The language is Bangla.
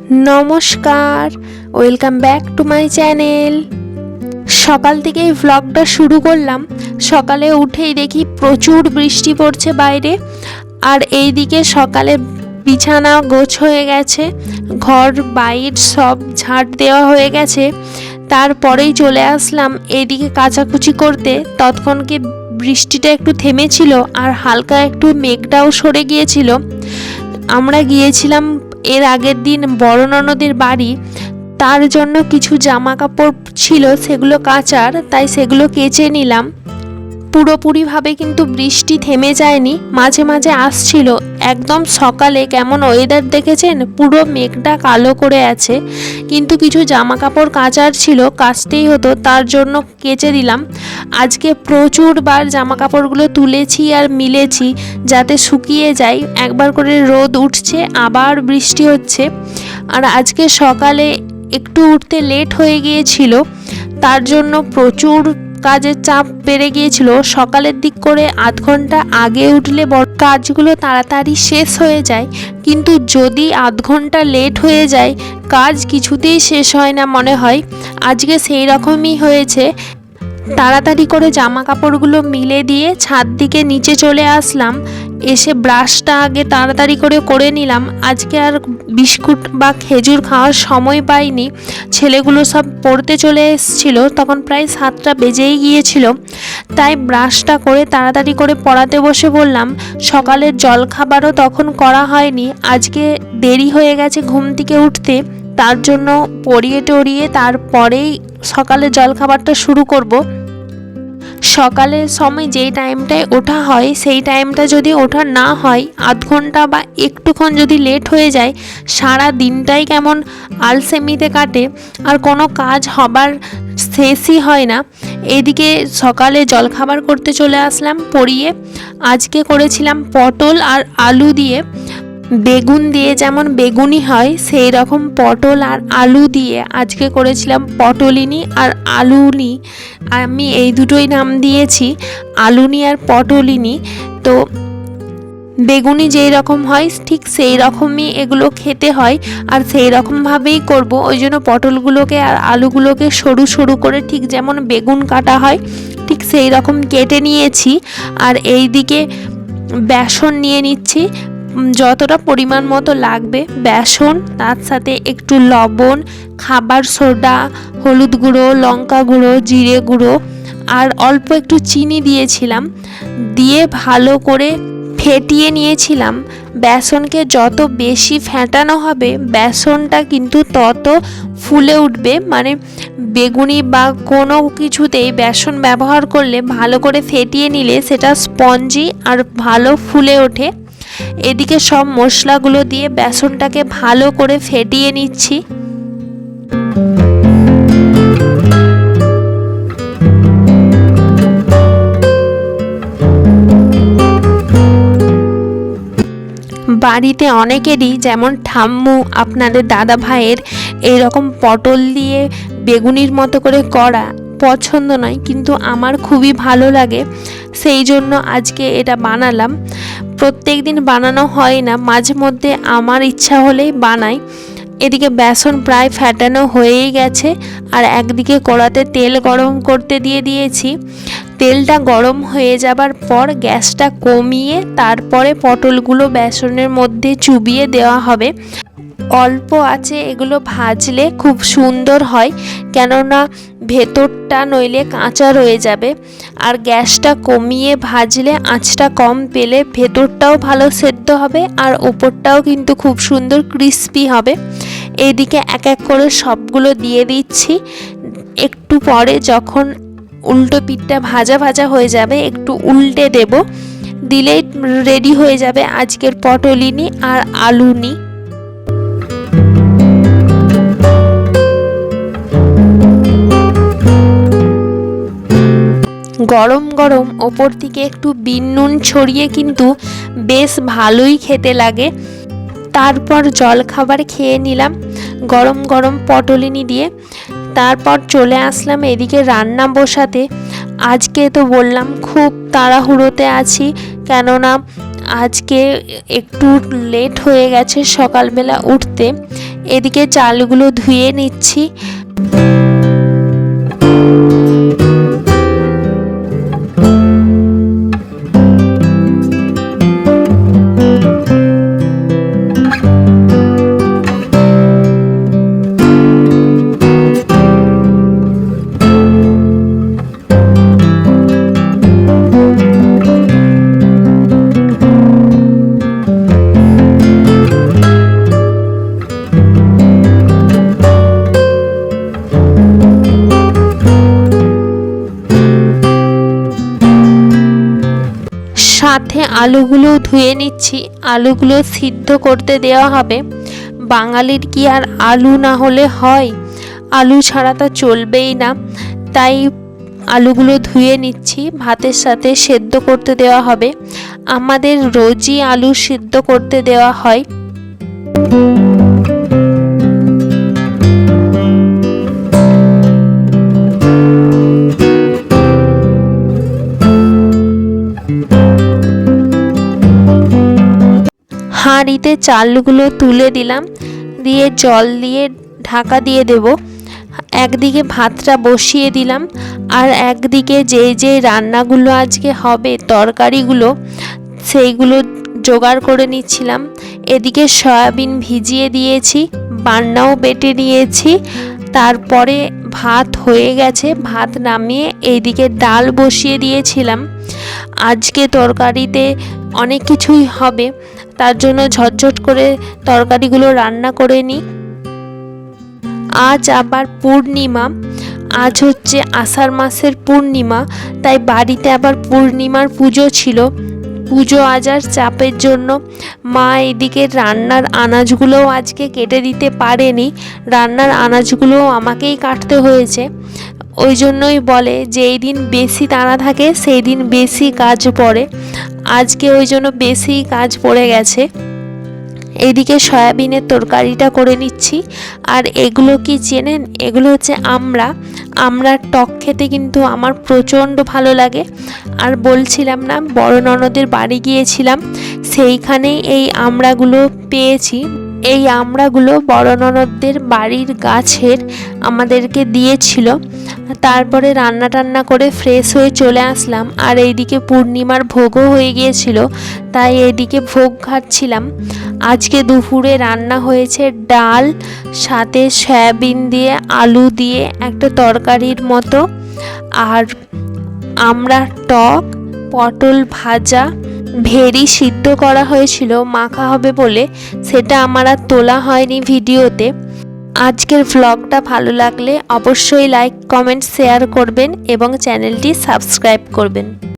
নমস্কার, welcome back to my channel. সকাল থেকেই ভ্লগটা শুরু করলাম। সকালে উঠেই দেখি প্রচুর বৃষ্টি পড়ছে বাইরে, আর এইদিকে সকালে বিছানা গোছ হয়ে গেছে, ঘর বাইর সব ঝাঁট দেওয়া হয়ে গেছে। তারপরেই চলে আসলাম এইদিকে কাচাকুচি করতে। তৎক্ষণকে বৃষ্টিটা একটু থেমেছিল আর হালকা একটু মেঘটাও সরে গিয়েছিল। আমরা গিয়েছিলাম এর আগের দিন বড় ননদের বাড়ি, তার জন্য কিছু জামা কাপড় ছিল সেগুলো কাচার, তাই সেগুলো কেচে নিলাম। পুরোপুরিভাবে কিন্তু বৃষ্টি থেমে যায়নি, মাঝে মাঝে আসছিল। একদম সকালে কেমন ওয়েদার দেখেছেন, পুরো মেঘটা কালো করে আছে, কিন্তু কিছু জামা কাপড় কাচার ছিল, কাচতেই হতো, তার জন্য কেচে দিলাম। আজকে প্রচুরবার জামা কাপড়গুলো তুলেছি আর মিলেছি যাতে শুকিয়ে যায়। একবার করে রোদ উঠছে, আবার বৃষ্টি হচ্ছে। আর আজকে সকালে একটু উঠতে লেট হয়ে গিয়েছিল, তার জন্য প্রচুর কাজের চাপ বেড়ে গিয়েছিল। সকালের দিক করে আধ ঘন্টা আগে উঠলে কাজগুলো তাড়াতাড়ি শেষ হয়ে যায়, কিন্তু যদি আধ ঘন্টা লেট হয়ে যায় কাজ কিছুতেই শেষ হয় না মনে হয়। আজকে সেই রকমই হয়েছে। তাড়াতাড়ি করে জামা কাপড়গুলো মিলে দিয়ে ছাদ দিকে নিচে চলে আসলাম। এসে ব্রাশটা আগে তাড়াতাড়ি করে নিলাম। আজকে আর বিস্কুট বা খেজুর খাওয়ার সময় পাইনি। ছেলেগুলো সব পড়তে চলে এসেছিলো, তখন প্রায় 7টা বেজেই গিয়েছিল, তাই ব্রাশটা করে তাড়াতাড়ি করে পড়াতে বসে পড়লাম। সকালের জলখাবারও তখন করা হয়নি, আজকে দেরি হয়ে গেছে ঘুম থেকে উঠতে, তার জন্য পড়িয়ে টড়িয়ে তারপরেই সকালে জলখাবারটা শুরু করব। সকালের সময় যেই টাইমটায় ওঠা হয় সেই টাইমটা যদি ওঠা না হয়, আধ ঘন্টা বা একটুক্ষণ যদি লেট হয়ে যায়, সারা দিনটাই কেমন আলসেমিতে কাটে, আর কোনো কাজ হবার শেষই হয় না। এদিকে সকালে জলখাবার করতে চলে আসলাম পড়িয়ে। আজকে করেছিলাম পটল আর আলু দিয়ে। বেগুন দিয়ে যেমন বেগুনি হয়, সেই রকম পটল আর আলু দিয়ে আজকে করেছিলাম পটলিনি আর আলুনি। আমি এই দুটোই নাম দিয়েছি, আলুনি আর পটলিনি। তো বেগুনি যেই রকম হয় ঠিক সেই রকমই এগুলো খেতে হয়, আর সেই রকমভাবেই করব। ওই জন্য পটলগুলোকে আর আলুগুলোকে সরু সরু করে ঠিক যেমন বেগুন কাটা হয় ঠিক সেই রকম কেটে নিয়েছি। আর এই দিকে বেসন নিয়ে নিচ্ছি, যতটা পরিমাণ মতো লাগবে বেসন, তার সাথে একটু লবণ, খাবার সোডা, হলুদ গুঁড়ো, লঙ্কা গুঁড়ো, জিরে গুঁড়ো আর অল্প একটু চিনি দিয়েছিলাম, দিয়ে ভালো করে ফেটিয়ে নিয়েছিলাম। বেসনকে যত বেশি ফেটানো হবে বেসনটা কিন্তু তত ফুলে উঠবে, মানে বেগুনি বা কোনো কিছুতেই বেসন ব্যবহার করলে ভালো করে ফেটিয়ে নিলে সেটা স্পঞ্জি আর ভালো ফুলে ওঠে। এদিকে সব মশলাগুলো দিয়ে বেসনটাকে ভালো করে ফেটিয়ে নিচ্ছি। বাড়িতে অনেকেরই, যেমন ঠাম্মু আপনাদের দাদা ভাইয়ের এইরকম পটল দিয়ে বেগুনির মতো করে করা পছন্দ নয়, কিন্তু আমার খুবই ভালো লাগে, সেই জন্য আজকে এটা বানালাম। প্রত্যেক দিন বানানো হয় না, মাঝে মধ্যে আমার ইচ্ছা হলেই বানাই। এদিকে বেসন প্রায় ফেটানো হয়েই গেছে, আর একদিকে কড়াতে তেল গরম করতে দিয়ে দিয়েছি। তেলটা গরম হয়ে যাবার পর গ্যাসটা কমিয়ে তারপরে পটলগুলো বেসনের মধ্যে চুবিয়ে দেওয়া হবে। অল্প আঁচে এগুলো ভাজলে খুব সুন্দর হয়, কেননা ভেতরটা নইলে কাঁচা রয়ে যাবে। আর গ্যাসটা কমিয়ে ভাজলে, আঁচটা কম পেলে ভেতরটাও ভালো সেদ্ধ হবে আর ওপরটাও কিন্তু খুব সুন্দর ক্রিস্পি হবে। এইদিকে এক এক করে সবগুলো দিয়ে দিচ্ছি। একটু পরে যখন উল্টো পিঠটা ভাজা ভাজা হয়ে যাবে একটু উল্টে দেব, দিলেই রেডি হয়ে যাবে আজকের পটলিনি আর আলুনি। গরম গরম ওপর থেকে একটু বিন নুন ছড়িয়ে কিন্তু বেশ ভালোই খেতে লাগে। তারপর জলখাবার খেয়ে নিলাম গরম গরম পটলিনি দিয়ে। তারপর চলে আসলাম এদিকে রান্না বসাতে। আজকে তো বললাম খুব তাড়াহুড়োতে আছি, কেননা আজকে একটু লেট হয়ে গেছে সকালবেলা উঠতে। এদিকে চালগুলো ধুয়ে নিচ্ছি। সাথে আলুগুলো ধুয়ে নিচ্ছি। আলুগুলো সিদ্ধ করতে দেওয়া হবে। বাঙালির কি আর আলু না হলে হয়? আলু ছাড়া তো চলবেই না, তাই আলুগুলো ধুয়ে নিচ্ছি। ভাতের সাথে সেদ্ধ করতে দেওয়া হবে। আমাদের রোজই আলু সিদ্ধ করতে দেওয়া হয়। হাঁড়িতে চালগুলো তুলে দিলাম, দিয়ে জল দিয়ে ঢাকা দিয়ে দেব। একদিকে ভাতটা বসিয়ে দিলাম, আর একদিকে যে রান্নাগুলো আজকে হবে, তরকারিগুলো, সেইগুলো জোগাড় করে নিচ্ছিলাম। এদিকে সয়াবিন ভিজিয়ে দিয়েছি, বান্নাও বেটে নিয়েছি। তারপরে ভাত হয়ে গেছে, ভাত নামিয়ে এইদিকে ডাল বসিয়ে দিয়েছিলাম। আজকে তরকারিতে অনেক কিছুই হবে, তার জন্য ঝটঝট করে তরকারিগুলো রান্না করে নিই। আজ আবার পূর্ণিমা, আজ হচ্ছে আষাঢ় মাসের পূর্ণিমা, তাই বাড়িতে আবার পূর্ণিমার পুজো ছিল। পুজো আজ আর চাপের জন্য মা এদিকে রান্নার আনাজগুলোও আজকে কেটে দিতে পারেনি। রান্নার আনাজগুলোও আমাকেই কাটতে হয়েছে। ওই জন্যই বলে যে এই দিন বেশি তাড়া থাকে, সেই দিন বেশি কাজ পড়ে। আজকে ওই জন্য বেশি কাজ পড়ে গেছে। এইদিকে সয়াবিনের তরকারিটা করে নিচ্ছি। আর এগুলো কি চেনেন? এগুলো হচ্ছে আমড়ার টক খেতে কিন্তু আমার প্রচণ্ড ভালো লাগে। আর বলছিলাম না, বড় ননদের বাড়ি গিয়েছিলাম, সেইখানেই এই আমড়াগুলো পেয়েছি। এই আমড়াগুলো বড় ননদদের বাড়ির গাছের, আমাদেরকে দিয়েছিল। তারপরে রান্না টান্না করে ফ্রেশ হয়ে চলে আসলাম। আর এইদিকে পূর্ণিমার ভোগও হয়ে গিয়েছিল, তাই এইদিকে ভোগ খাচ্ছিলাম। আজকে দুপুরে রান্না হয়েছে ডাল, সাথে সয়াবিন দিয়ে আলু দিয়ে একটা তরকারির মতো, আর আমড়ার টক, পটল ভাজা, ভেরি সিদ্ধ করা হয়েছিল মাখা হবে বলে, সেটা আমার আর তোলা হয়নি ভিডিওতে। আজকের ভ্লগটা ভালো লাগলে অবশ্যই লাইক, কমেন্ট, শেয়ার করবেন এবং চ্যানেলটি সাবস্ক্রাইব করবেন।